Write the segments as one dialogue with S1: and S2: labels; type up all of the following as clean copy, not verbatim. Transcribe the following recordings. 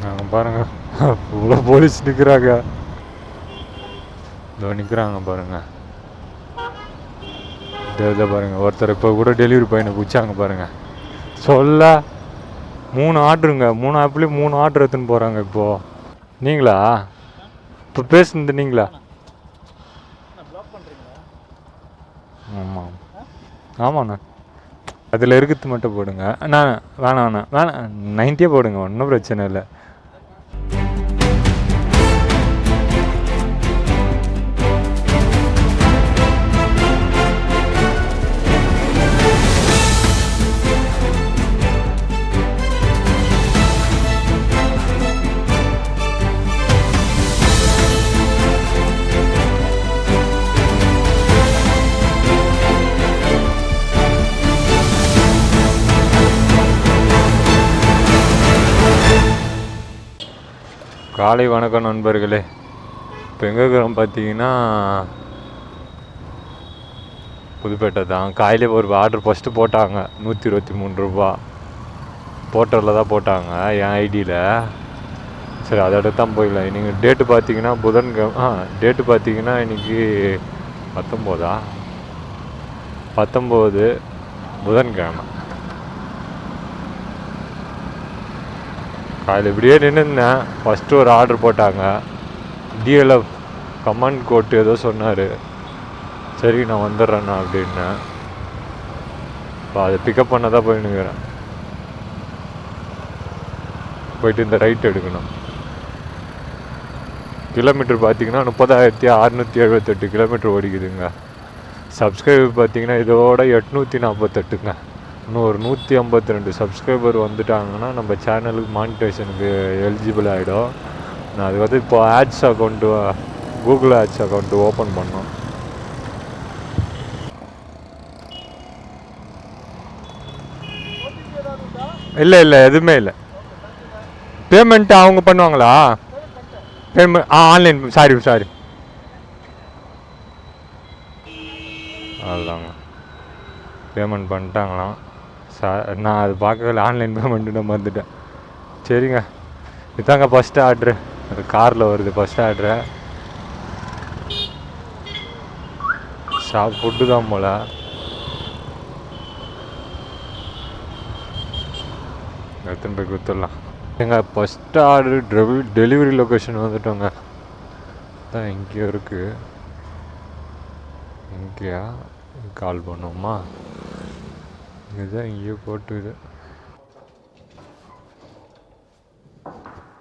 S1: நாங்கள் பாருங்கள் இவ்வளோ போலீஸ் நிற்கிறாங்க. இதோ நிற்கிறாங்க பாருங்கள். இதை பாருங்கள், ஒருத்தர் இப்போ கூட டெலிவரி பையனை பிடிச்சாங்க பாருங்கள். சொல்ல 3 ஆர்டருங்க, 3 ஆப்லேயும் 3 ஆர்டர் எடுத்துன்னு போகிறாங்க. இப்போது நீங்களா இப்போ பேசுனது நீங்களா? ஆமாம் ஆமாண்ணா, அதில் இருக்கிறது மட்டும் போடுங்க. வேணாம் 90 போடுங்க, ஒன்றும் பிரச்சனை இல்லை. காலை வணக்கம் நண்பர்களே. இப்போ எங்கே இருக்கிறோம் பார்த்தீங்கன்னா புதுப்பேட்டை தான். காலையிலே ஒரு ஆர்டர் ஃபஸ்ட்டு போட்டாங்க, 123 ரூபா போர்ட்டலில் தான் போட்டாங்க என் ஐடியில். சரி, அதோட தான் போயிடலாம். நீங்கள் டேட்டு பார்த்தீங்கன்னா புதன்கிழமை, டேட்டு பார்த்தீங்கன்னா இன்றைக்கி 19 புதன்கிழமை. காலையில் இப்படியே நின்றுருந்தேன். ஃபஸ்ட்டு ஒரு ஆர்டர் போட்டாங்க, டிஎல்எஃப் கமாண்ட் கோட் ஏதோ சொன்னார். சரி நான் வந்துடுறேண்ணா அப்படின்னேன். இப்போ அதை பிக்கப் பண்ண தான் போயின்னுக்கிறேன். போயிட்டு இந்த ரைட் எடுக்கணும். கிலோமீட்டர் பார்த்தீங்கன்னா 30,678 கிலோமீட்டர் ஓடிக்குதுங்க. சப்ஸ்கிரைபர் பார்த்தீங்கன்னா இதோட 848ங்க. இன்னும் ஒரு 152 சப்ஸ்கிரைபர் வந்துட்டாங்கன்னா நம்ம சேனலுக்கு மானிட்டேஷனுக்கு எலிஜிபிள் ஆகிடும். நான் அது வந்து இப்போ ads account, Google ads account open பண்ணோம். இல்லை எதுவுமே இல்லை. பேமெண்ட் அவங்க பண்ணுவாங்களா? Payment online. சாரி அதுதாங்க, பேமெண்ட் பண்ணிட்டாங்களாம். நான் அது பார்க்கல, ஆன்லைன் பேமெண்ட்டு நான் வந்துட்டேன். சரிங்க, இதாங்க ஃபஸ்ட்டு ஆர்ட்ரு. அது காரில் வருது ஃபஸ்ட் ஆர்ட்ரு. ஃபுட்டு தான் போல். எடுத்துன்னு போய் கொடுத்துடலாம். எங்கள் ஃபஸ்ட்டு ஆர்டரு டெலிவரி லொக்கேஷன் வந்துட்டோங்க. தான் இங்கே இருக்குது. இங்கேயா கால் பண்ணுவோமா? இதுதான் இங்கேயோ போட்டுது.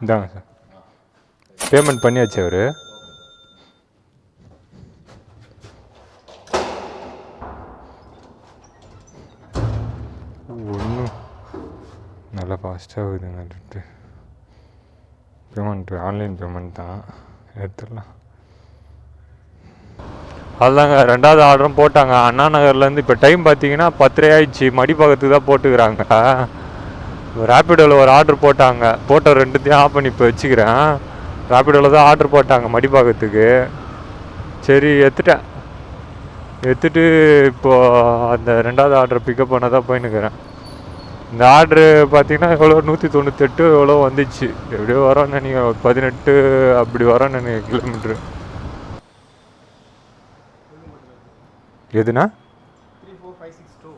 S1: இந்தாங்க சார், பேமெண்ட் பண்ணியாச்சு. அவர் ஒன்றும் நல்லா ஃபாஸ்ட்டாக ஆகுதுங்க. பேமெண்ட்டு ஆன்லைன் பேமெண்ட் தான், எடுத்துடலாம். அதுதாங்க, 2வது ஆர்டரும் போட்டாங்க அண்ணா நகர்லேருந்து. இப்போ டைம் பார்த்தீங்கன்னா 10:30 ஆயிடுச்சு. மடிப்பாக்கத்துக்கு தான் போட்டுக்கிறாங்க. ரேப்பிடோவில் ஒரு ஆர்டர் போட்டாங்க, போட்ட 2த்தையும் ஆஃப் பண்ணி இப்போ வச்சுக்கிறேன். ரேப்பிடோவில் தான் ஆர்டர் போட்டாங்க மடிப்பாக்கத்துக்கு. சரி எடுத்துட்டு இப்போது அந்த 2வது ஆர்டரை பிக்கப் பண்ண தான் போயின்னுக்கிறேன். இந்த ஆர்டரு பார்த்தீங்கன்னா எவ்வளோ 198 எவ்வளோ வந்துச்சு. எப்படியோ வரோன்னு நினைக்கிறேன், 18 அப்படி வரோன்னு நினைக்கிறேன் கிலோமீட்ரு. எதுனா 34562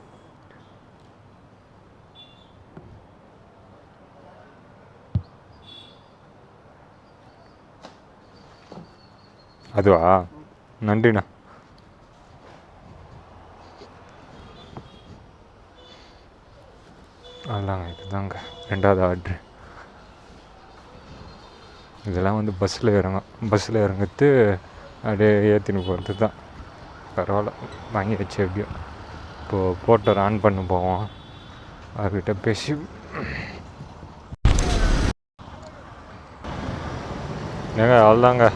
S1: அதுவா? நன்றிண்ணா. அதுதாங்க, இதுதாங்க 2வது ஆர்ட்ரு. இதெல்லாம் வந்து பஸ்ஸில் இறங்கிறது அப்படியே ஏற்றின்னு போகிறது தான். பரவாயில்ல, வாங்கி வச்சு எப்படியோ. இப்போது போட்டர் ஆன் பண்ண போவோம், அவர்கிட்ட பேசி. ஏங்க அவ்வளோதாங்க,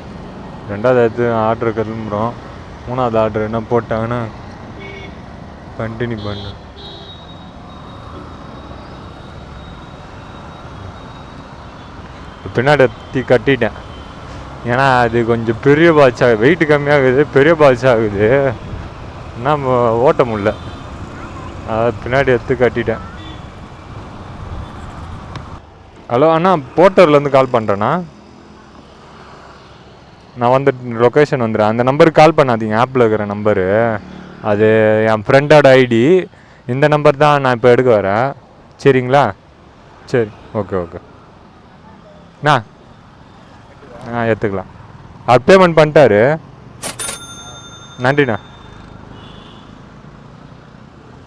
S1: 2வது ஆர்டரு கிளம்புறோம். 3வது ஆர்டர் என்ன போட்டாங்கன்னா கண்டினியூ பண்ணு. பின்னாடி கட்டிட்டேன், ஏன்னா அது கொஞ்சம் பெரிய பாட்ச் ஆகுது, வெயிட் கம்மியாகுது, பெரிய பாட்ச் ஆகுது, நம்ம ஓட்ட முடியல. அதை பின்னாடி எடுத்து கட்டிட்டேன். ஹலோ அண்ணா, போர்ட்டர்லேருந்து கால் பண்ணுறேண்ணா. நான் வந்து லொக்கேஷன் வந்துடுறேன். அந்த நம்பருக்கு கால் பண்ணாதீங்க, ஆப்பில் இருக்கிற நம்பரு. அது என் ஃப்ரெண்டோட ஐடி. இந்த நம்பர் தான் நான் இப்போ எடுக்க வரேன். சரிங்களா? சரி, ஓகே ஓகே. அண்ணா எடுத்துக்கலாம். அவர் பேமெண்ட் பண்ணிட்டாரு. நன்றிண்ணா.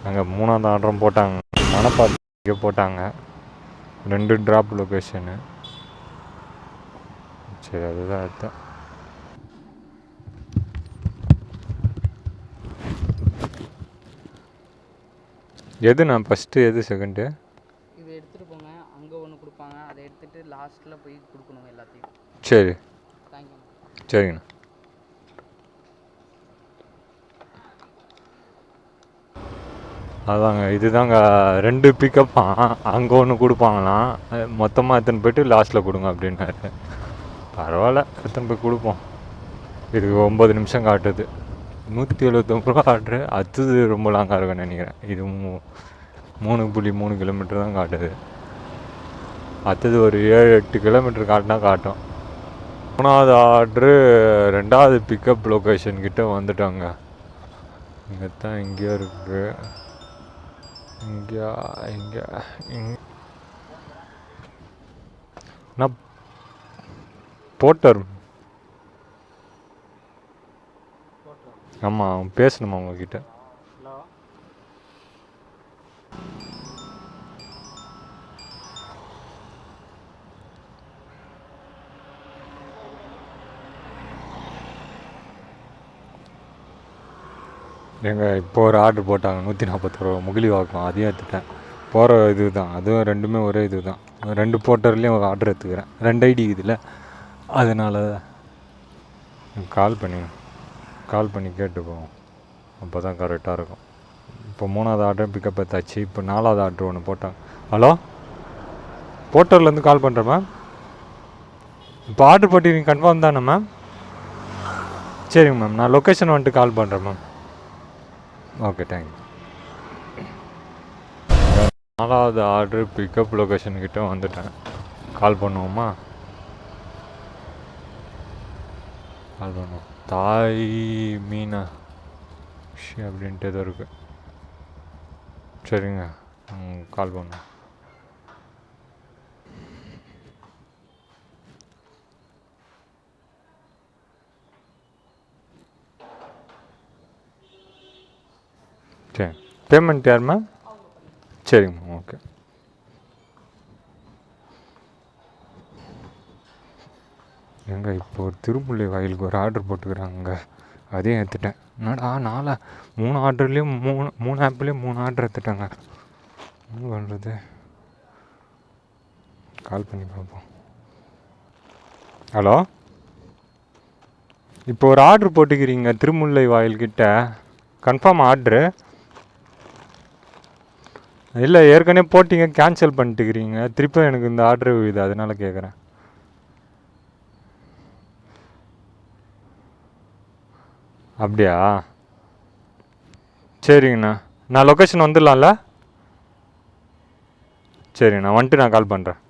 S1: அங்கே 3வது ஆர்டரும் போட்டாங்க, மணப்பாறைக்கு போட்டாங்க. 2 ட்ராப் லொக்கேஷனு. சரி, அதுதான் எடுத்தேன். எதுண்ணா ஃபஸ்ட்டு, எது செகண்டு?
S2: இது எடுத்துகிட்டு போங்க, அங்கே ஒன்று கொடுப்பாங்க, அதை எடுத்துகிட்டு லாஸ்ட்டில் போய் கொடுக்கணும் எல்லாத்தையும்.
S1: சரி,
S2: தேங்க்யூ.
S1: சரிங்கண்ணா. அதாங்க, இதுதாங்க 2 பிக்கப். அங்கே ஒன்று கொடுப்பாங்களாம், மொத்தமாக எடுத்துன்னு போய்ட்டு லாஸ்ட்டில் கொடுங்க அப்படின்னாரு. பரவாயில்ல, எடுத்துன்னு போய் கொடுப்போம். இதுக்கு 9 நிமிஷம் காட்டுது. 179 ரூபா ஆர்டரு. அடுத்தது ரொம்ப லாங்காக இருக்குன்னு நினைக்கிறேன். இது 3.3 கிலோமீட்டர் தான் காட்டுது. அடுத்தது ஒரு 7-8 கிலோமீட்டர் காட்டினா காட்டும். 3வது ஆர்டரு 2வது பிக்கப் லொக்கேஷன் கிட்டே வந்துட்டோங்க. இங்கே தான் எங்கேயோ இருக்குது. இங்கே நான் போட்டர். ஆமாம், பேசணுமா உங்ககிட்ட?
S2: ஹலோ,
S1: இப்போ ஒரு ஆர்டர் போட்டாங்க 140 ரூபா, முகிலி வாக்கம். அதையும் எடுத்துட்டேன். போகிற இது தான், அதுவும் 2மே ஒரே இது தான். 2 போர்ட்டர்லேயும் ஒரு ஆர்டர் எடுத்துக்கிறேன். 2 ஐடி இதில். அதனால் கால் பண்ணி கேட்டு போவோம். அப்போ தான் கரெக்டாக இருக்கும். இப்போ 3வது ஆர்டர் பிக்கப் எடுத்தாச்சு. இப்போ 4வது ஆர்டர் ஒன்று போட்டாங்க. ஹலோ, போர்ட்டர்லேருந்து கால் பண்ணுறேன் மேம். இப்போ ஆர்டர் போட்டு நீங்கள் கன்ஃபார்ம் தானே மேம்? சரிங்க மேம், நான் லொக்கேஷன் வந்துட்டு கால் பண்ணுறேன் மேம். Okay, thank you. 4வது ஆர்டர் பிக்கப் லொக்கேஷன்கிட்ட வந்துட்டேன். கால் பண்ணுவோமா? கால் பண்ணுவோம். தாய் மீனா அப்படின்ட்டு எதோ இருக்குது. சரிங்க, கால் பண்ணுவோம். சரி, பேமெண்ட் யார் மேம்? சரிங்க மேம், ஓகே. இப்போ ஒரு திருப்புள்ளி வாயிலுக்கு ஒரு ஆர்டர் போட்டுக்கிறாங்க, அதையும் எடுத்துட்டேன். என்னடா 3 ஆர்டர்லேயும் 3 ஆப்லேயும் 3 ஆர்டர் எடுத்துட்டாங்க. என்ன பண்ணுறது? கால் பண்ணி பார்ப்போம். ஹலோ, இப்போ ஒரு ஆர்டர் போட்டுக்கிறீங்க திருமுல்லை வாயில்கிட்ட, கன்ஃபார்ம் ஆர்டரு இல்லை? ஏற்கனவே போட்டிங்க, கேன்சல் பண்ணிட்டுக்கிறீங்க. திருப்பி எனக்கு இந்த ஆர்டர் இது, அதனால் கேட்குறேன். அப்படியா? சரிங்கண்ணா, நான் லொக்கேஷன் வந்துடலாம்ல? சரிங்கண்ணா, வந்துட்டு நான் கால் பண்ணுறேன்.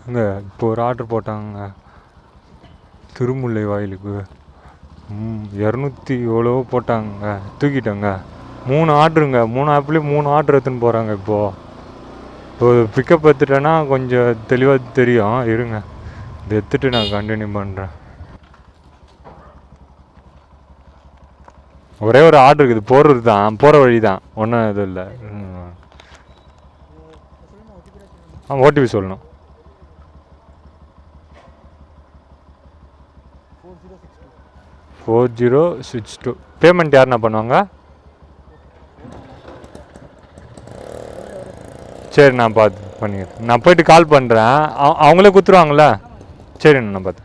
S1: இங்கே இப்போ ஒரு ஆர்டர் போட்டாங்க திருமுல்லை வாயிலுக்கு. 200 எவ்வளோ போட்டாங்க, தூக்கிட்டோங்க. 3 ஆர்டருங்க, 3 ஆப்லேயும் 3 ஆர்டர் எடுத்துன்னு போகிறாங்க. இப்போ பிக்கப் எடுத்துட்டேன்னா கொஞ்சம் தெளிவாக தெரியும். இருங்க, இதை எடுத்துகிட்டு நான் கண்டினியூ பண்ணுறேன். ஒரே ஒரு ஆர்டர் இருக்குது, போகிறது தான், போகிற வழி தான், ஒன்றும் இது இல்லை. ஓடிபி சொல்லணும். 4062. பேமெண்ட் யாருண்ணா பண்ணுவாங்க? சரி, நான் பார்த்து பண்ணிக்கிறேன். நான் போய்ட்டு கால் பண்ணுறேன். அவங்களே கொடுத்துருவாங்களா? சரிண்ணா, நான் பார்த்து.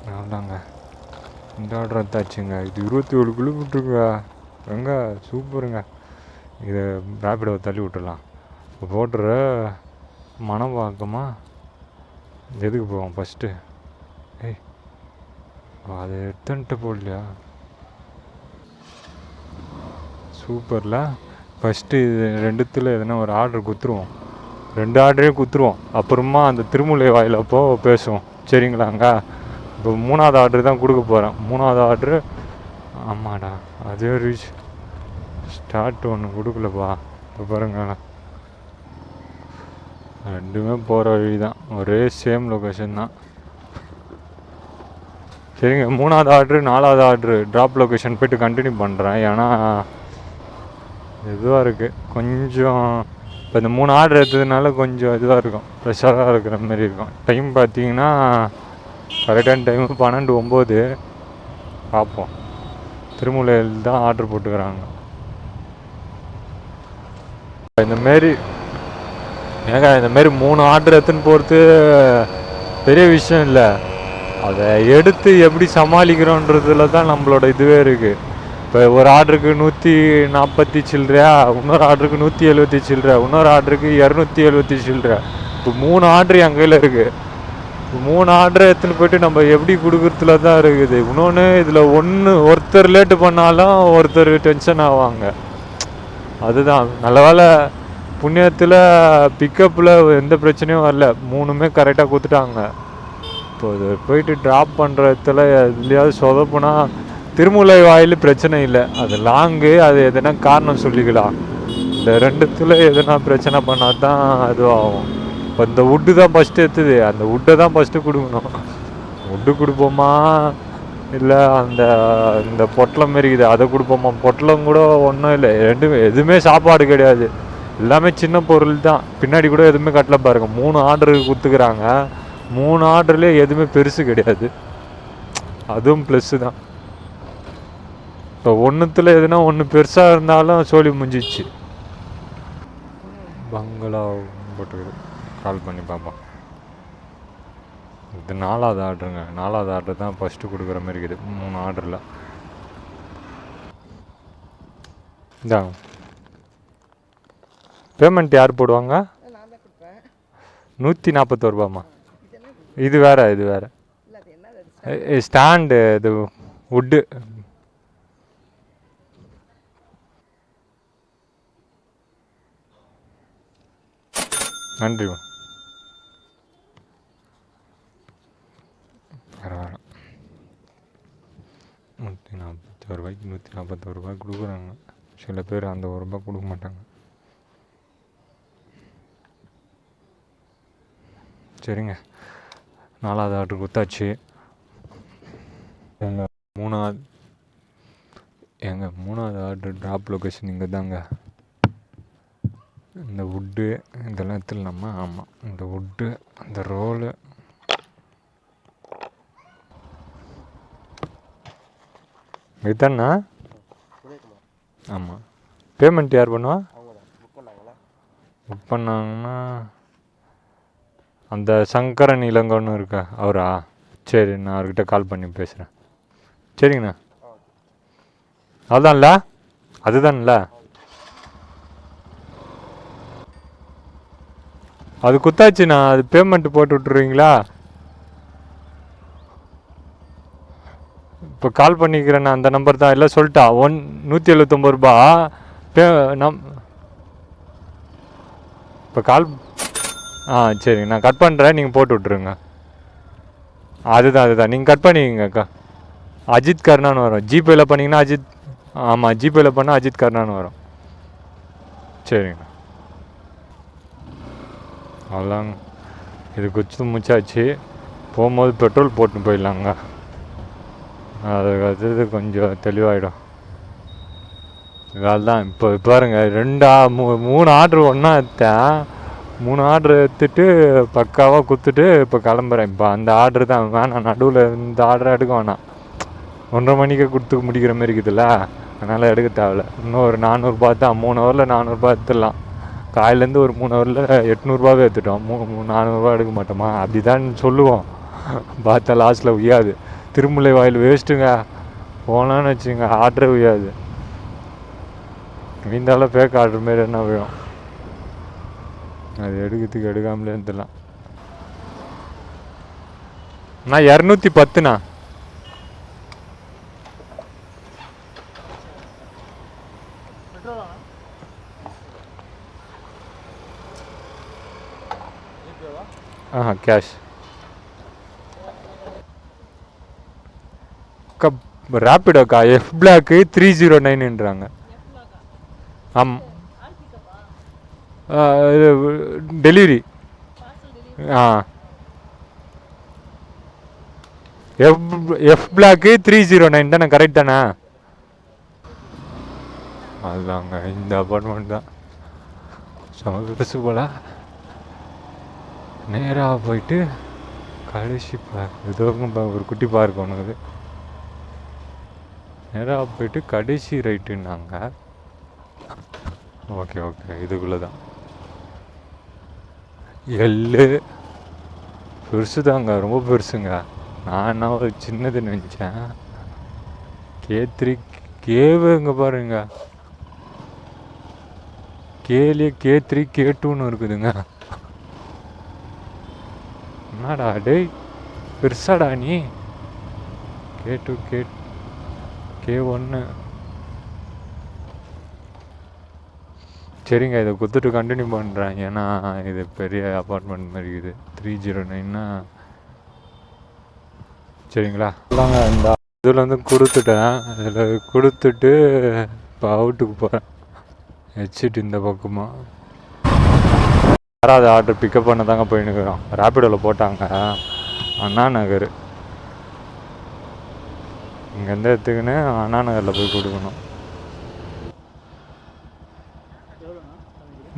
S1: அவ்வளோதாங்க, இந்த ஆர்டர் எடுத்தாச்சுங்க. இது 27 கிலோமீட்டருங்க. எங்க சூப்பருங்க. இதை ரேப்பிடோ தள்ளி விட்டுடலாம். இப்போ போட்டுற மணவாக்கமா எதுக்கு போவோம் ஃபஸ்ட்டு? அதை எடுத்துன்ட்டு போடலையா? சூப்பரில். ஃபஸ்ட்டு இது ரெண்டுத்தில் எதனா ஒரு ஆர்டர் குத்துருவோம், 2 ஆர்டரே குத்துருவோம். அப்புறமா அந்த திருமுலை வாயில் அப்போ பேசுவோம், சரிங்களாங்க? இப்போ 3வது ஆர்டர் தான் கொடுக்க போகிறேன். 3வது ஆர்டரு. ஆமாடா, அதே ரீச் ஸ்டார்ட் ஒன்று கொடுக்கலப்பா. இப்போ பாருங்க, ரெண்டுமே போகிற வழி தான், ஒரே சேம் லொக்கேஷன் தான். சரிங்க, 3வது ஆர்டரு 4வது ஆர்டரு ட்ராப் லொக்கேஷன் போய்ட்டு கண்டினியூ பண்ணுறேன். ஏன்னா இதுவாக இருக்குது கொஞ்சம். இப்போ இந்த 3 ஆர்டர் எடுத்ததுனால கொஞ்சம் இதுவாக இருக்கும், ப்ரெஷராக இருக்கிற மாதிரி இருக்கும். டைம் பார்த்தீங்கன்னா கரெக்டான டைமு 12:09. பார்ப்போம். திருமூலையில் தான் ஆர்டர் போட்டுக்கிறாங்க. இந்தமாரி இந்தமாரி 3 ஆர்டர் எடுத்துன்னு போகிறது பெரிய விஷயம் இல்லை. அதை எடுத்து எப்படி சமாளிக்கிறோன்றதுல தான் நம்மளோட இதுவே இருக்குது. இப்போ ஒரு ஆர்டருக்கு 140 சில்லறையா, இன்னொரு ஆர்டருக்கு 170 சில்லறை, இன்னொரு ஆர்டருக்கு 270 சில்லறை. இப்போ 3 ஆர்டர் என் கையில் இருக்குது. 3 ஆர்டர் எடுத்துன்னு போய்ட்டு நம்ம எப்படி கொடுக்குறதுல தான் இருக்குது. இன்னொன்று இதில் ஒருத்தர் லேட்டு பண்ணாலும் ஒருத்தர் டென்ஷன் ஆவாங்க. அதுதான் நல்ல வேலை, புண்ணியத்தில் பிக்கப்பில் எந்த பிரச்சனையும் வரல, 3மே கரெக்டாக கொடுத்துட்டாங்க. இப்போ இது போயிட்டு ட்ராப் பண்ணுற இடத்துல எதுலையாவது சொதப்புனா திருமூலை வாயில் பிரச்சனை இல்லை, அது லாங்கு, அது எதனா காரணம் சொல்லிக்கலாம். இந்த 2த்துல எதனா பிரச்சனை பண்ணால் தான் அதுவாகும். இப்போ இந்த வுட்டு தான் ஃபஸ்ட்டு எடுத்துது, அந்த வுட்டை தான் ஃபஸ்ட்டு கொடுக்கணும். வுட்டு கொடுப்போமா இல்லை இந்த பொட்டலம் மாரி இருக்குது அதை கொடுப்போமா? பொட்டலம் கூட ஒன்றும் இல்லை, எதுவுமே சாப்பாடு கிடையாது, எல்லாமே சின்ன பொருள் தான். பின்னாடி கூட எதுவுமே கட்டல பாருங்க. 3 ஆர்டருக்கு கொடுத்துக்கிறாங்க, 3 ஆர்டர்லேயே எதுவுமே பெருசு கிடையாது, அதுவும் ப்ளஸ்ஸு தான். இப்போ ஒன்றுத்தில் எதுனா ஒன்று பெருசாக இருந்தாலும் சோழி முடிஞ்சிச்சு. பங்களா போட்டுக்குது, கால் பண்ணி பார்ப்போம். இது 4வது ஆர்டருங்க, 4வது ஆர்டர் தான் ஃபஸ்ட்டு கொடுக்குற மாதிரி இருக்குது 3 ஆர்டரில். இந்தாங்க, பேமெண்ட் யார் போடுவாங்க? 141 ரூபாம்மா. இது வேறு, இது வேறு ஸ்டாண்டு, இது வுட்டு. நன்றிம்மா. பரவாயில்ல, 141 ரூபாய்க்கு 141 ரூபாய் கொடுக்குறாங்க. சில பேர் அந்த 1 ரூபாய் கொடுக்க மாட்டாங்க. சரிங்க, 4வது ஆர்டர் கொடுத்தாச்சு. எங்கள் 3வது ஆர்டர் ட்ராப் லொக்கேஷன் இங்கே தாங்க. இந்த வுட்டு இதெல்லாம் எடுத்துடலாமா? ஆமாம், இந்த வுட்டு, அந்த ரோலு, இதுதாண்ணா. ஆமாம், பேமெண்ட் யார் பண்ணுவா? புக் பண்ணாங்கன்னா அந்த சங்கரன் இளங்கன்னு இருக்கா, அவரா? சரி, நான் அவர்கிட்ட கால் பண்ணி பேசுகிறேன். சரிங்கண்ணா. அதுதான்ல, அதுதான்ல, அது குத்தாச்சுண்ணா. அது பேமெண்ட் போட்டு விட்ருவீங்களா? இப்போ கால் பண்ணிக்கிறேண்ணா, அந்த நம்பர் தான். இல்லை சொல்லிட்டா, 179 ரூபா இப்போ கால். சரிங்க, நான் கட் பண்ணுறேன், நீங்கள் போட்டு விட்ருங்க. அதுதான் நீங்கள் கட் பண்ணிக்கங்கக்கா. அஜித் கர்ணான்னு வரும், ஜிபேயில் பண்ணிங்கன்னா அஜித். ஆமாம், ஜிபேயில் பண்ணால் அஜித் கர்ணான்னு வரும். சரிங்க, அவ்வளோதாங்க. இது குச்சி முடிச்சாச்சு. போகும்போது பெட்ரோல் போட்டுன்னு போயிடலாங்க, அது கொஞ்சம் தெளிவாகிடும். அதுதான். இப்போ பாருங்கள், 3 ஆர்டர் ஒன்றா எடுத்தேன். 3 ஆர்டர் எடுத்துட்டு பக்காவாக கொடுத்துட்டு இப்போ கிளம்புறேன். இப்போ அந்த ஆர்டர் தான் வேணாம், நடுவில் இந்த ஆர்டரை எடுக்க வேணாம். 1:30 மணிக்கு கொடுத்து முடிக்கிற மாதிரி இருக்குதுல்ல, அதனால் எடுக்க தேவையில்ல. இன்னும் ஒரு 400 தான், 3 ஹவரில் 400 எடுத்துடலாம். காலையிலேருந்து ஒரு 3 ஹவரில் 800 எடுத்துட்டோம். 400 எடுக்க மாட்டோமா? அப்படி தான் சொல்லுவோம், பார்த்தா லாஸ்ட்டில் உய்யாது. திருமுலை வாயில் வேஸ்ட்டுங்க, போனான்னு வச்சுங்க ஆர்டரே உய்யாது. மீந்தாலும் ஃபேக் ஆர்டர் மாரி என்ன விழும், அது எடுக்கிறதுக்கு எடுக்காமலே இருந்துடலாம். நான் 210ண்ணா. கேஷ். ரேப்பிடோக்கா எஃப் பிளாக்கு 309ன்றாங்க. ஆம் இது டெலிவரி. ஆ எஃப் பிளாக்கு 309 தானே, கரெக்ட் தானே? அதுதாங்க இந்த அப்பார்ட்மெண்ட் தான். பெருசு போல். நேராக போயிட்டு கடைசி இதுவரைக்கும் ஒரு குட்டி பார்க் ஒன்று இருக்குது. நேராக போயிட்டு கடைசி ரைட்டுன்னாங்க. ஓகே ஓகே, இதுக்குள்ளே தான். எள்ளு பெருசு தாங்க, ரொம்ப பெருசுங்க. நான் என்ன ஒரு சின்னது நினச்சேன். K3 கேவு இங்கே பாருங்க. கேலே K3 K2ன்னு இருக்குதுங்க. என்னடா டேய், பெருசாடா நீ. K2 K1. சரிங்க, இதை கொடுத்துட்டு கண்டினியூ பண்ணுறேன். ஏன்னா இது பெரிய அப்பார்ட்மெண்ட் மாதிரி இருக்குது. 309னா சரிங்களா? இல்லைங்க, இந்த இதில் வந்து கொடுத்துட்டேன். இதில் கொடுத்துட்டு இப்போ அவுட்டுக்கு போகிறேன். வச்சுட்டு இந்த பக்கமாக யாராவது ஆர்டர் பிக்கப் பண்ண தாங்க போயின்னுக்குறோம். ரேப்பிடோவில் போட்டாங்க அண்ணா நகர். இங்கேருந்து எடுத்துக்கின்னு அண்ணா நகரில் போய் கொடுக்கணும்.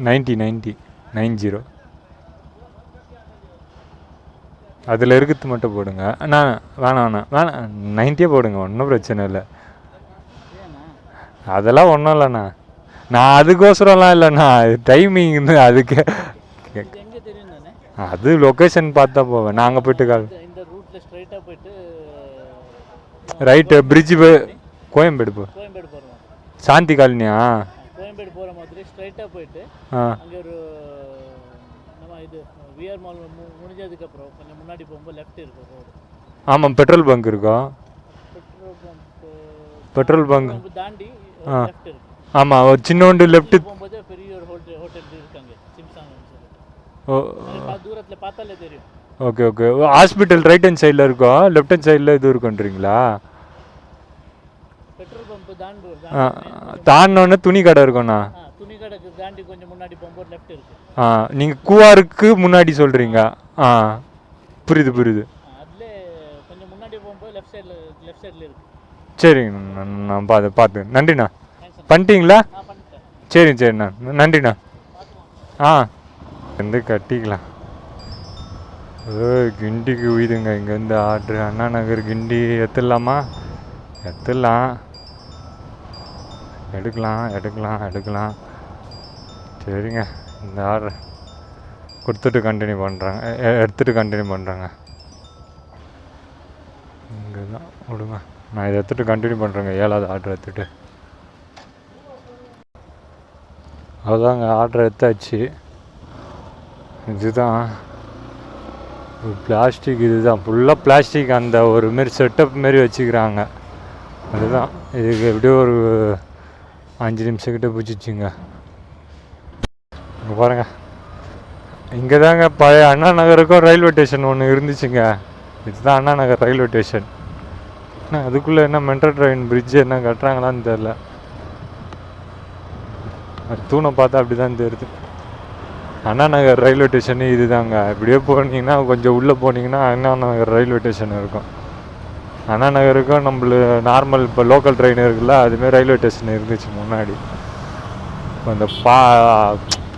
S1: 90 அதில் இருக்கிறது மட்டும் போடுங்க. வேணாம் 90 போடுங்க, ஒன்றும் பிரச்சனை இல்லை. அதெல்லாம் ஒன்றும் இல்லைண்ணா, நான் அதுக்கோசரம்லாம் இல்லைண்ணா. டைமிங் அதுக்கு அது லொக்கேஷன் பார்த்தா போவேன். நாங்கள் போயிட்டு ரைட்டு பிரிட்ஜு கோயம்பேடு சாந்தி காலனியா?
S3: கோயம்பேடு போகிற மாதிரி ஸ்ட்ரைட்டாக போயிட்டு அங்கே ஒரு நம்ம இது விஆர் மால் முடிஞ்சதுக்கப்புறம் கொஞ்சம் முன்னாடி போகும்போது லெஃப்ட் இருக்கும் ரோடு.
S1: ஆமாம், பெட்ரோல் பங்க் இருக்கும். பெட்ரோல் பங்க்
S3: தாண்டி லெஃப்ட் இருக்கு.
S1: ஆமாம், ஒரு சின்னோண்டு லெஃப்ட்
S3: போகும்போது பெரிய ஒரு ஹோட்டல் இருக்காங்க, சிம்சாங்.
S1: ஓ,
S3: தூரத்தில் பார்த்தாலே தெரியும்.
S1: Okay okay. Hospital right hand சைடில் இருக்கும், லெஃப்ட் ஹேண்ட் சைடில் இது இருக்குன்றீங்களா?
S3: பெட்ரோல் பம்ப்
S1: தாண்டினோடனே துணி கடை இருக்கும்ண்ணா.
S3: துணி கடைக்கு தாண்டி கொஞ்சம் முன்னாடி போகும்போது லெஃப்ட் இருக்கு.
S1: நீங்கள் கூவாருக்கு முன்னாடி சொல்கிறீங்க. புரியுது.
S3: அதில் கொஞ்சம் முன்னாடி போகும்போது லெஃப்ட் சைடில் இருக்கு.
S1: சரிங்க, நான் பார்த்து நன்றிண்ணா. பண்ணிட்டீங்களா? சரிண்ணா, நன்றிண்ணா. வந்து கட்டிக்கலாம். கிண்டிக்கு உயிதுங்க இங்கேருந்து ஆர்டரு. அண்ணா நகர் கிண்டி எடுத்துடலாமா? எடுக்கலாம். சரிங்க, இந்த ஆர்டர் கொடுத்துட்டு கண்டினியூ பண்ணுறாங்க, எடுத்துகிட்டு கண்டினியூ பண்ணுறாங்க. இங்கே தான் விடுங்க, நான் இதை எடுத்துகிட்டு கண்டினியூ பண்ணுறேங்க. 7வது ஆர்டர் எடுத்துகிட்டு. அதுதாங்க ஆர்டர் எடுத்தாச்சு. இதுதான் பிளாஸ்டிக், இதுதான் ஃபுல்லாக பிளாஸ்டிக். அந்த ஒரு மாரி செட்டப் மாரி வச்சுக்கிறாங்க. அதுதான் இதுக்கு எப்படியோ ஒரு 5 நிமிஷம் கிட்ட பிடிச்சிச்சிங்க. இங்கே பாருங்கள், இங்கே தாங்க பழைய அண்ணா நகருக்கும் ரயில்வே ஸ்டேஷன் ஒன்று இருந்துச்சுங்க. இதுதான் அண்ணா நகர் ரயில்வே ஸ்டேஷன். அதுக்குள்ளே என்ன மெட்ரோ ட்ரெயின் பிரிட்ஜு என்ன கட்டுறாங்களான்னு தெரில. தூணை பார்த்தா அப்படி தான் தெரியுது. அண்ணா நகர் ரயில்வே ஸ்டேஷனு இது தாங்க. இப்படியே போனீங்கன்னா கொஞ்சம் உள்ளே போனீங்கன்னா அண்ணா நகர் ரயில்வே ஸ்டேஷன் இருக்கும். அண்ணா நகருக்கும் நம்மளுக்கு நார்மல் இப்போ லோக்கல் ட்ரெயின் இருக்குல்ல, அதுமாரி ரயில்வே ஸ்டேஷன் இருந்துச்சு முன்னாடி. இப்போ இந்த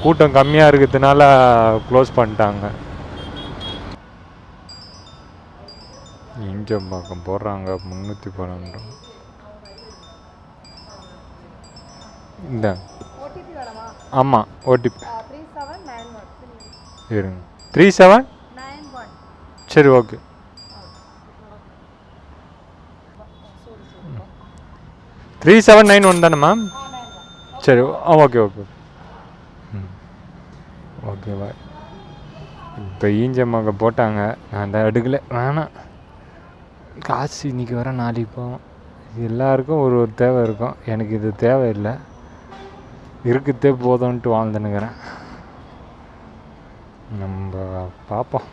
S1: கூட்டம் கம்மியாக இருக்கிறதுனால க்ளோஸ் பண்ணிட்டாங்க. இஞ்சம்பாக்கம் போடுறாங்க 312. இந்த ஆமாம், ஓடிபி இருங்க. 3791. சரி, ஓகே. - 3791 தானே மேம்? சரி, ஓகே. Okay bye. இப்போ ஈஞ்சம்மாங்க போட்டாங்க, நான் தான் எடுக்கலை. வேணாம், காசு இன்றைக்கி வர நாளைக்கு போவோம். எல்லாருக்கும் ஒரு தேவை இருக்கும், எனக்கு இது தேவையில்லை. இருக்குதே போதும்ன்ட்டு வாழ்ந்துன்னுக்கிறேன். நம்ம பார்ப்போம்.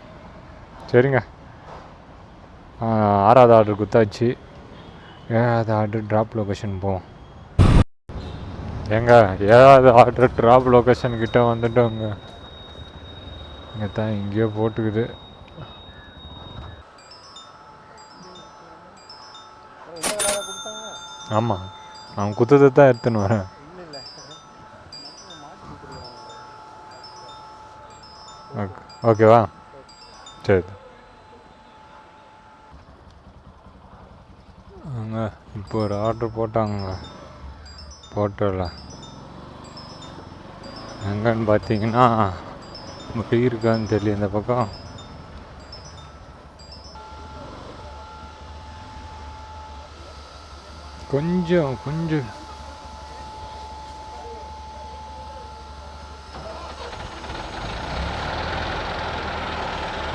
S1: சரிங்க. 6வது ஆர்டர் குத்தாச்சு. 7வது ஆர்டர் ட்ராப் லொக்கேஷன் போவோம். ஏங்க 7வது ஆர்டர் ட்ராப் லொக்கேஷன் கிட்ட வந்துட்டோங்க. இங்கே தான் எங்கேயோ போட்டுக்குது. ஆமாம், அவன் குத்தத்தை தான் எடுத்துன்னு வரேன். ஓகேவா, சரி. அங்கே இப்போ ஒரு ஆர்டர் போட்டாங்க போட்டோவில். எங்கன்னு பார்த்தீங்கன்னா இப்படி இருக்கான்னு தெரியல இந்த பக்கம். கொஞ்சம்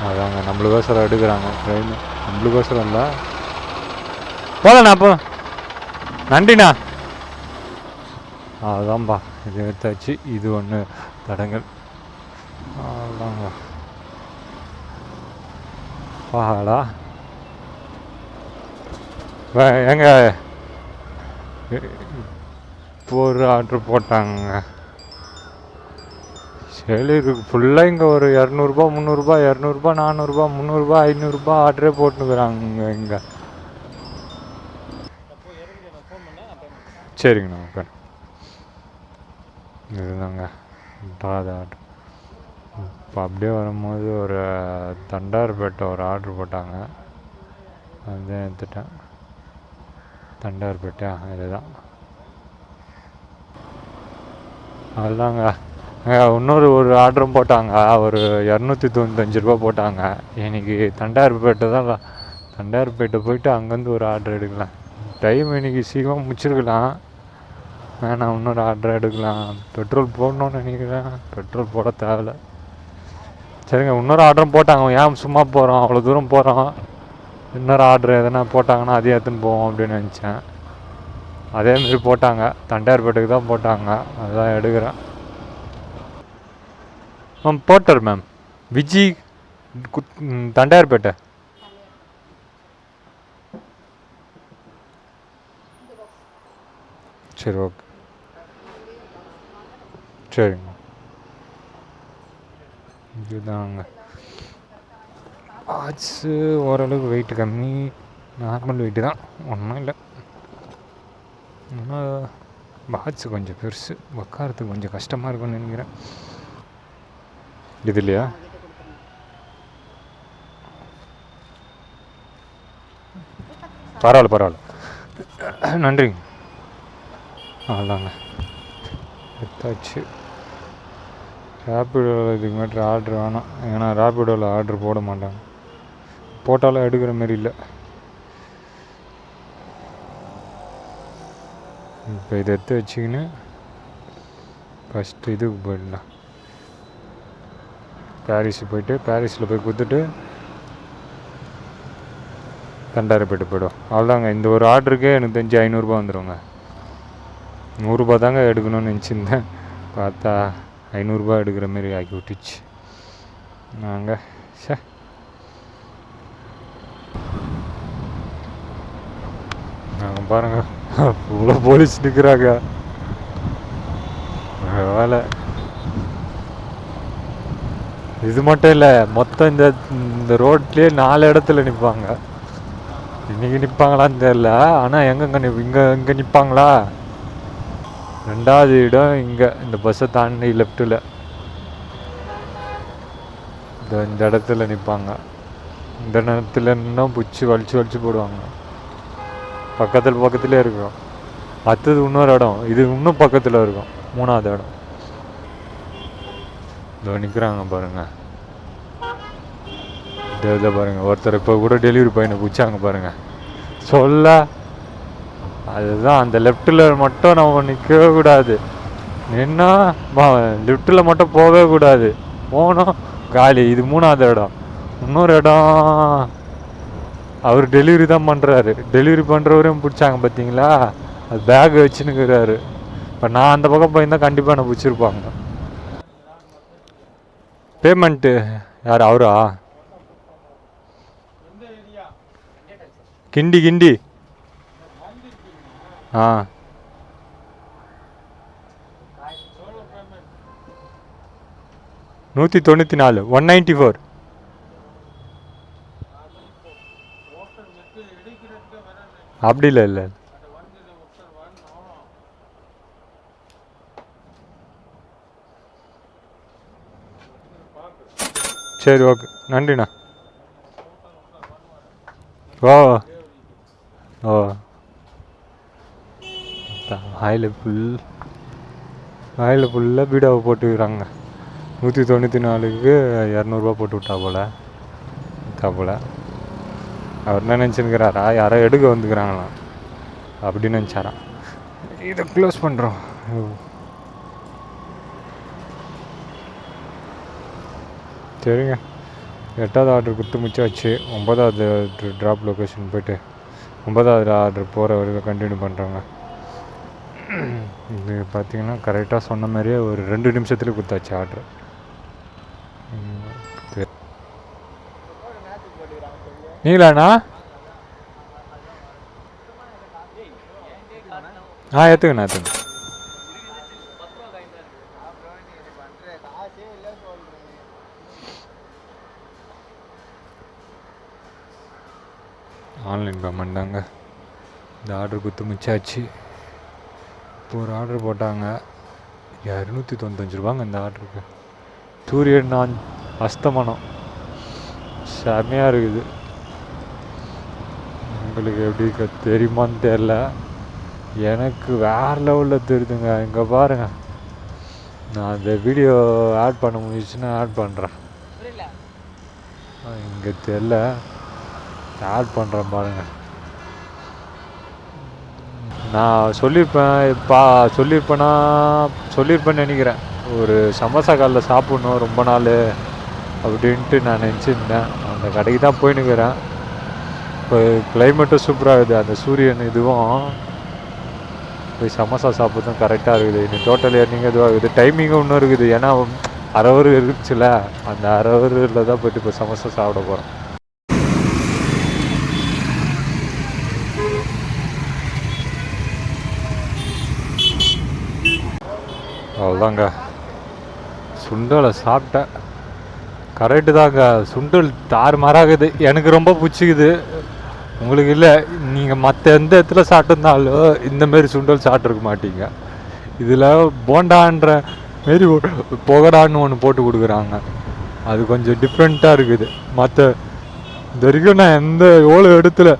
S1: அதாங்க நம்மளுக்கோசரம் எடுக்கிறாங்க ட்ரெயின். நம்மளுக்கோசரம் இல்லை, போகலண்ணா அப்போ. நன்றிண்ணா. அதுதான்ப்பா, இது எடுத்தாச்சு. இது ஒன்று தடங்கள். அதாங்க பாடா எங்க இப்போ ஒரு ஆர்டர் போட்டாங்க. சரி, இருக்கு ஃபுல்லாக இங்கே ஒரு 200ரூபா 300ரூபா 200ரூபா 400ரூபா 300ரூபா 500ரூபா ஆர்டரே போட்டுக்கிறாங்க இங்கே. சரிங்கண்ணா, ஓகே. இதுதாங்க 8வது ஆர்டர். இப்போ அப்படியே வரும்போது ஒரு தண்டார்பேட்டை ஒரு ஆர்டர் போட்டாங்க. அதுதான் எடுத்துட்டேன். தண்டார்பேட்டா இதுதான். அதுதாங்க. இன்னொரு ஆர்டரும் போட்டாங்க. ஒரு 295 ரூபா போட்டாங்க. இன்றைக்கி தண்டார்பேட்டை தான். தண்டார்பேட்டை போயிட்டு அங்கேருந்து ஒரு ஆர்டர் எடுக்கலாம். டைம் இன்றைக்கி சீக்கிரம் முடிச்சிருக்கலாம். வேணாம், இன்னொரு ஆர்டர் எடுக்கலாம். பெட்ரோல் போடணுன்னு நினைக்கிறேன். பெட்ரோல் போட தேவையில்ல. சரிங்க, இன்னொரு ஆர்டரும் போட்டாங்க. ஏன் சும்மா போகிறோம், அவ்வளோ தூரம் போகிறோம், இன்னொரு ஆர்டர் எதனா போட்டாங்கன்னா அதே எடுத்துன்னு போவோம் அப்படின்னு நினச்சேன். அதேமாரி போட்டாங்க. தண்டார்பேட்டைக்கு தான் போட்டாங்க. அதுதான் எடுக்கிறேன். போட்டார் மேம். விஜி தண்டார்பேட்டை. சரி, ஓகே. சரிங்க, இதுதாங்க. வாட்ஸு ஓரளவுக்கு வெயிட் கம்மி, நார்மல் வெயிட்டு தான், ஒன்றும் இல்லை. ஆனால் வாட்ஸு கொஞ்சம் பெருசு, உட்காரத்துக்கு கொஞ்சம் கஷ்டமாக இருக்கும்னு நினைக்கிறேன். இது இல்லையா? பரவாயில்ல, நன்றிங்க. அதாங்க எடுத்தாச்சு. ரேப்பிடோவில் இதுக்கு மேட்ரு ஆர்டர் வேணாம். ஏன்னா ரேப்பிடோவில் ஆர்டர் போட மாட்டாங்க. போட்டாலும் எடுக்கிற மாரி இல்லை. இப்போ இதை எடுத்து வச்சிக்கின்னு ஃபஸ்ட்டு இதுக்கு போயிடலாம். பாரிஸுக்கு போயிட்டு பாரிஸில் போய் கொடுத்துட்டு தண்டார்பேட்டை போய்டும். அவ்வளோதாங்க. இந்த ஒரு ஆர்டருக்கே எனக்கு தெரிஞ்சு 500ரூபா வந்துடுங்க. 100ரூபா தாங்க எடுக்கணும்னு நினச்சிருந்தேன். பார்த்தா 500ரூபா எடுக்கிற மாரி ஆக்கி விட்டுச்சு. நாங்கள் நாங்கள் பாருங்கள், இவ்வளோ போலீஸ் நிற்கிறாங்க. வேலை இது மட்டும் இல்லை, மொத்தம் இந்த ரோட்லேயே 4 இடத்துல நிற்பாங்க. இன்றைக்கி நிற்பாங்களான்னு தெரில. ஆனால் இங்கே நிற்பாங்களா? 2வது இடம் இங்கே இந்த பஸ்ஸை தாண்டி லெஃப்ட்டில் இந்த இடத்துல நிற்பாங்க. இந்த நேரத்தில் இன்னும் பிடிச்சி வலிச்சு போடுவாங்க. பக்கத்துலேயே இருக்கும். அடுத்தது இன்னொரு இடம், இது இன்னும் பக்கத்தில் இருக்கும், 3வது இடம். இதோ நிற்கிறாங்க பாருங்கள். இதை பாருங்கள், ஒருத்தர் இப்போ கூட டெலிவரி பையனை பிடிச்சாங்க பாருங்கள். சொல்ல அதுதான், அந்த லெஃப்ட்டில் மட்டும் நம்ம நிற்கவே கூடாது. நின்னா லெஃப்ட்டில் மட்டும் போகவே கூடாது. போனோம் காலி. இது 3வது இடம். இன்னொரு இடம் அவர் டெலிவரி தான் பண்ணுறாரு. டெலிவரி பண்ணுறவரையும் பிடிச்சாங்க பார்த்தீங்களா? அது பேக் வச்சுன்னுக்கிறாரு. இப்போ நான் அந்த பக்கம் போயிருந்தால் கண்டிப்பாக என்னை பிடிச்சிருப்பாங்க. பேமெண்ட்டு யார்? அவரா? கிண்டி கிண்டி ஆ 194 194 அப்படி இல்லை இல்லை சரி ஓகே நன்றிண்ணா ஓ ஓ வாயில் ஃபுல்லாக பீடாவை போட்டுக்கிறாங்க 194க்கு 200 போட்டு விட்டா போல் அவர் என்ன நினச்சிருக்கிறாரா யாரோ எடுக்க வந்துக்கிறாங்களாம் அப்படின்னு நினச்சாராம். இதை க்ளோஸ் பண்ணுறோம். சரிங்க, 8வது ஆர்டர் கொடுத்து மிச்சாச்சு. 9வது ஆர்டர் ட்ராப் லொக்கேஷன் போய்ட்டு 9வது ஆர்டர் போகிற வரைக்கும் கண்டினியூ பண்ணுறாங்க. இது பார்த்திங்கன்னா கரெக்டாக சொன்ன மாதிரியே ஒரு 2 நிமிஷத்துலேயே கொடுத்தாச்சு ஆர்டர். நீங்களாண்ணா? ஏற்றுங்கண்ணா ஏற்றுங்க. ஆன்லைன் பேமெண்ட் தாங்க. இந்த ஆர்டர் கொடுத்து மிச்சாச்சு. இப்போ ஒரு ஆர்டர் போட்டாங்க 295 ரூபாங்க இந்த ஆர்டருக்கு. சூரியன் நான் அஸ்தமனம் செம்மையாக இருக்குது. உங்களுக்கு எப்படி தெரியுமான்னு தெரில, எனக்கு வேறு லெவலில் தெரியுதுங்க. இங்கே பாருங்கள், நான் அந்த வீடியோ ஆட் பண்ண முடிஞ்சிச்சுன்னா ஆட் பண்ணுறேன். இங்கே தெரில, ஆட் பண்ணுறேன் பாருங்கள். நான் சொல்லியிருப்பேன்னு நினைக்கிறேன். ஒரு சமோசா காலில் சாப்பிட்ணும் ரொம்ப நாள் அப்படின்ட்டு நான் நினச்சிருந்தேன். அந்த கடைக்கு தான் போயின்னுக்கிறேன். இப்போ கிளைமேட்டும் சூப்பராக இருக்குது. அந்த சூரியன் இதுவும் போய் சமோசா சாப்பிட்றதும் கரெக்டாக இருக்குது. இன்னும் டோட்டல் ஏர்னிங் இதுவாக இருக்குது. டைமிங்கும் இன்னும் இருக்குது. ஏன்னா 1/2 hour இருந்துச்சுல, அந்த 1/2 hourல தான் போய்ட்டு இப்போ சமோசா சாப்பிட போகிறோம். அவ்வளோதாங்க, சுண்டலை சாப்பிட்டேன். கரெக்டு தாங்க, சுண்டல் தாறுமாறாகுது. எனக்கு ரொம்ப பிடிச்சிக்குது, உங்களுக்கு இல்லை. நீங்கள் மற்ற எந்த இடத்துல சாப்பிட்டுருந்தாலும் இந்தமாரி சுண்டல் சாப்பிட்ருக்க மாட்டீங்க. இதில் போண்டான்ற மாரி புகடான்னு ஒன்று போட்டு கொடுக்குறாங்க. அது கொஞ்சம் டிஃப்ரெண்ட்டாக இருக்குது. மற்ற இது வரைக்கும் நான் எவ்வளோ இடத்துல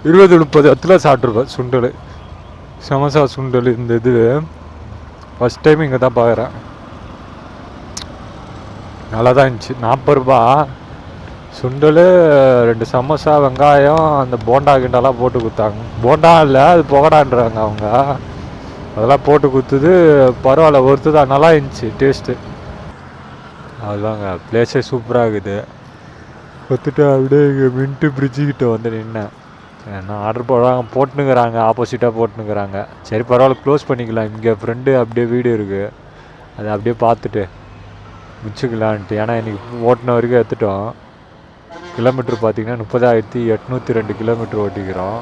S1: 20-30 இடத்துல சாப்பிட்ருப்பேன் சுண்டல், சமோசா சுண்டல். இந்த இது ஃபஸ்ட் டைம் இங்கே தான் பார்க்குறேன். நல்லா தான் இருந்துச்சு. 40 ரூபா சுண்டல், 2 சமோசா, வெங்காயம், அந்த போண்டா கிண்டாலாம் போட்டு கொடுத்தாங்க. போண்டா இல்லை, அது புகடான்றாங்க அவங்க. அதெல்லாம் போட்டு கொடுத்தது பரவாயில்ல, ஒருத்து தான், நல்லா இருந்துச்சு டேஸ்ட்டு. அதுதாங்க, பிளேஸே சூப்பராக இருக்குது. கொடுத்துட்டு அப்படியே இங்கே மின்ட்டு பிரிட்ஜுக்கிட்ட வந்து நின்னேன். ஏன்னா ஆர்டர் போட்டுனுங்கிறாங்க, ஆப்போசிட்டாக போட்டுனுங்கிறாங்க. சரி பரவாயில்ல, க்ளோஸ் பண்ணிக்கலாம். இங்கே ஃப்ரெண்டு அப்படியே வீடு இருக்குது, அதை அப்படியே பார்த்துட்டு முடிச்சுக்கலான்ட்டு. ஏன்னா இன்றைக்கி ஓட்டின வரைக்கும் எடுத்துட்டோம். கிலோமீட்ரு பார்த்திங்கன்னா 30,802 கிலோமீட்ரு ஓட்டிக்கிறோம்.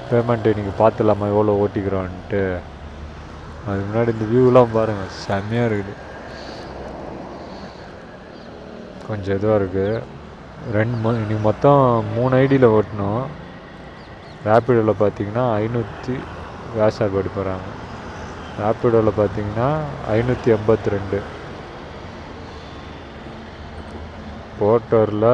S1: பேமெண்ட்டு இன்றைக்கி பார்த்துலாமா எவ்வளோ ஓட்டிக்கிறோன்ட்டு. அதுக்கு முன்னாடி இந்த வியூலாம் பாருங்கள், செம்மையாக இருக்குது. கொஞ்சம் இதுவாக இருக்குது. இன்றைக்கி மொத்தம் 3 ஐடியில் ஓட்டணும். ரேப்பிடோவில் பார்த்திங்கன்னா 500 வேசார் படி போகிறாங்க. ரேப்பிடோவில் பார்த்திங்கன்னா 582. போட்டோரில்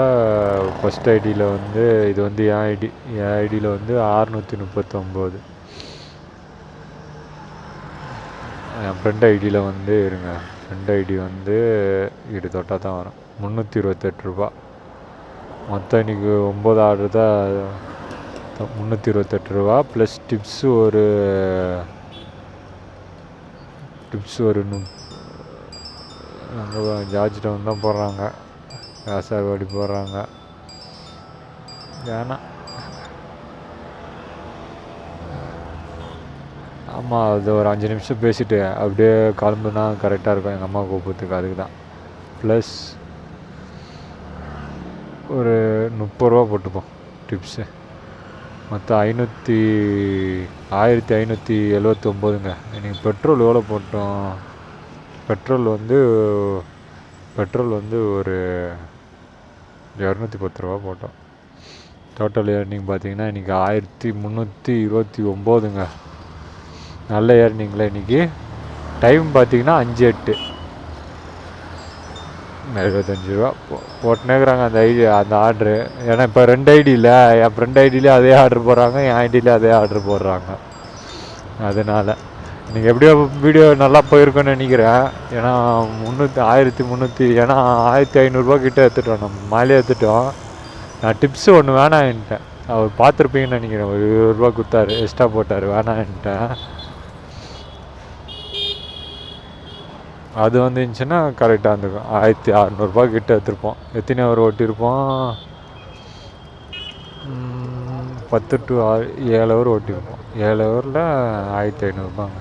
S1: ஃபஸ்ட் ஐடியில் வந்து இது வந்து என் ஐடியில் வந்து 639. என் ஃப்ரெண்ட் ஐடியில் வந்து இருங்க, ஃப்ரெண்ட் ஐடி வந்து இது தொட்டால் தான் வரும். 328 ரூபா. மொத்தம் இன்றைக்கி 9 ஆர்டர் தான். 328 ரூபா ப்ளஸ் டிப்ஸு ஒரு அங்கே ஜார்ஜ் டவுன் தான் போடுறாங்க, காசாவாடி போடுறாங்க. ஏன்னா ஆமாம், அது ஒரு 5 நிமிஷம் பேசிவிட்டு அப்படியே கிளம்புனா கரெக்டாக இருக்கும் எங்கள் அம்மா கூப்பிட்றதுக்கு. அதுக்கு தான். ப்ளஸ் ஒரு 30 ரூபா போட்டுப்போம் டிப்ஸு. மொத்தம் 1579ங்க. இன்றைக்கி பெட்ரோல் எவ்வளோ போட்டோம்? பெட்ரோல் வந்து ஒரு 210 ரூபா போட்டோம். டோட்டல் ஏர்னிங் பார்த்தீங்கன்னா இன்றைக்கி 1329ங்க. நல்ல ஏர்னிங்கில் இன்றைக்கி. டைம் பார்த்தீங்கன்னா 5:08. 75 ரூபா போட்டுனேக்கிறாங்க அந்த ஆர்டரு. ஏன்னா இப்போ 2 ஐடியில் என் ஃப்ரெண்ட் ஐடியிலே அதே ஆர்டர் போடுறாங்க, என் ஐடியிலே அதே ஆர்டர் போடுறாங்க. அதனால் இன்றைக்கி எப்படியோ வீடியோ நல்லா போயிருக்கோன்னு நினைக்கிறேன். ஏன்னா 1300 ஏன்னா 1500 கிட்ட எடுத்துட்டோம், நம்ம மேலே எடுத்துட்டோம். நான் டிப்ஸு ஒன்று வேணான்ட்டேன். அவர் பார்த்துருப்பீங்கன்னு நினைக்கிறேன். ஒரு 20 ரூபா கொடுத்தாரு, எக்ஸ்ட்ரா போட்டார், வேணான்ட்டேன். அது வந்துச்சுன்னா கரெக்டாக இருந்துக்கும். 1600 கிட்ட எடுத்துருப்போம். எத்தனை ஹவர் ஓட்டியிருப்போம்? 10 to 7 ஹவர் ஓட்டியிருப்போம். 7 ஹவரில் 1500 ரூபாங்க.